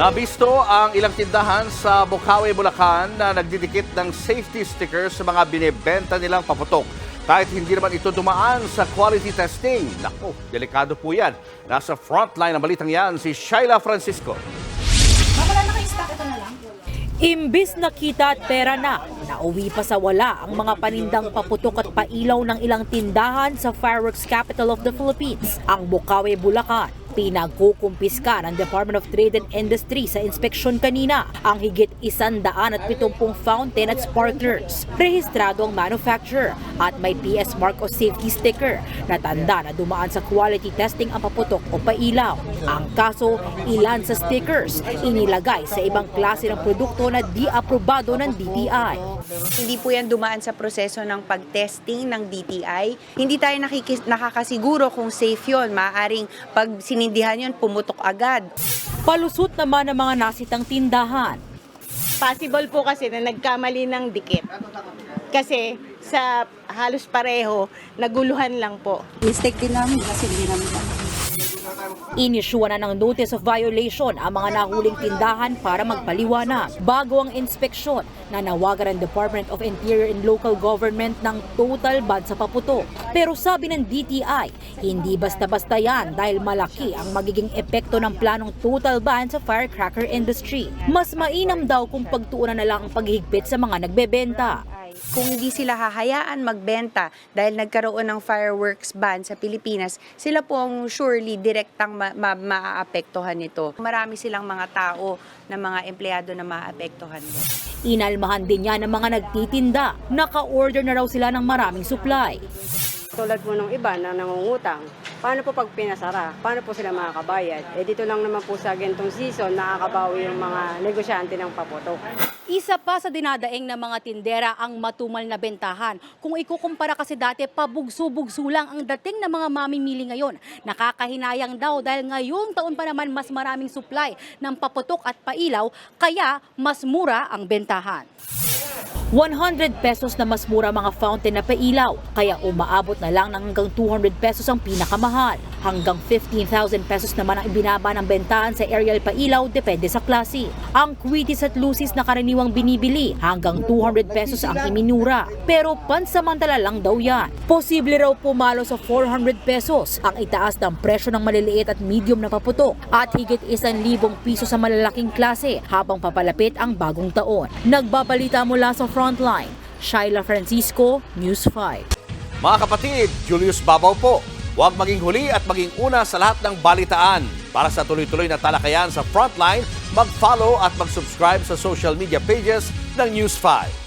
Nabisto ang ilang tindahan sa Bocaue, Bulacan na nagdidikit ng safety stickers sa mga binebenta nilang paputok. Kahit hindi naman ito dumaan sa quality testing. Naku, delikado po yan. Nasa frontline ng balitang yan si Shaila Francisco. Wala na kayo stock, ito na lang. Imbis na kita at pera na, nauwi pa sa wala ang mga panindang paputok at pailaw ng ilang tindahan sa fireworks capital of the Philippines, ang Bocaue, Bulacan. Pinagkukumpiska ng Department of Trade and Industry sa inspeksyon kanina ang higit 170 fountain at sparklers. Rehistrado ang manufacturer at may PS mark o safety sticker na tanda na dumaan sa quality testing ang paputok o pailaw. Ang kaso, ilan sa stickers inilagay sa ibang klase ng produkto na di aprobado ng DTI. Hindi po yan dumaan sa proseso ng pag-testing ng DTI. Hindi tayo nakakasiguro kung safe yun. Maaaring pag sinindihan yun, pumutok agad. Palusot naman ang mga nasitang tindahan. Possible po kasi na nagkamali ng dikit. Kasi sa halos pareho, naguluhan lang po. Mistake din namin kasi hindi namin Inisyuan na ng notice of violation ang mga nahuling tindahan para magpaliwanag. Bago ang inspeksyon, nanawagan ang Department of Interior and Local Government ng total ban sa paputok. Pero sabi ng DTI, hindi basta-basta yan dahil malaki ang magiging epekto ng planong total ban sa firecracker industry. Mas mainam daw kung pagtuunan na lang ang paghigpit sa mga nagbebenta. Kung hindi sila hahayaan magbenta dahil nagkaroon ng fireworks ban sa Pilipinas, sila po ang surely direktang maaapektuhan nito. Marami silang mga tao na mga empleyado na maaapektuhan nito. Inalmahan din niya ng mga nagtitinda. Naka-order na raw sila ng maraming supply. Tulad po ng iba na nangungutang, paano po pag pinasara? Paano po sila makakabayad? Dito lang naman po sa gantong season, nakakabawi yung mga negosyante ng paputok. Isa pa sa dinadaing ng mga tindera ang matumal na bentahan. Kung ikukumpara kasi dati, pabugso-bugso lang ang dating ng mga mamimili ngayon. Nakakahinayang daw dahil ngayong taon pa naman mas maraming supply ng paputok at pailaw, kaya mas mura ang bentahan. 100 pesos na mas mura mga fountain na pailaw, kaya umaabot na lang ng hanggang 200 pesos ang pinakamahal. Hanggang 15,000 pesos naman ang ibinaba ng bentahan sa aerial pailaw depende sa klase. Ang Quitis at Lucis na karaniwang binibili, hanggang 200 pesos ang iminura. Pero pansamantala lang daw yan. Posible raw pumalo sa 400 pesos ang itaas ng presyo ng maliliit at medium na paputok at higit 1,000 piso sa malalaking klase habang papalapit ang bagong taon. Nagbabalita mula sa Frontline, Shaila Francisco, News 5. Mga kapatid, Julius Babaw po. Huwag maging huli at maging una sa lahat ng balitaan. Para sa tuloy-tuloy na talakayan sa Frontline, mag-follow at mag-subscribe sa social media pages ng News 5.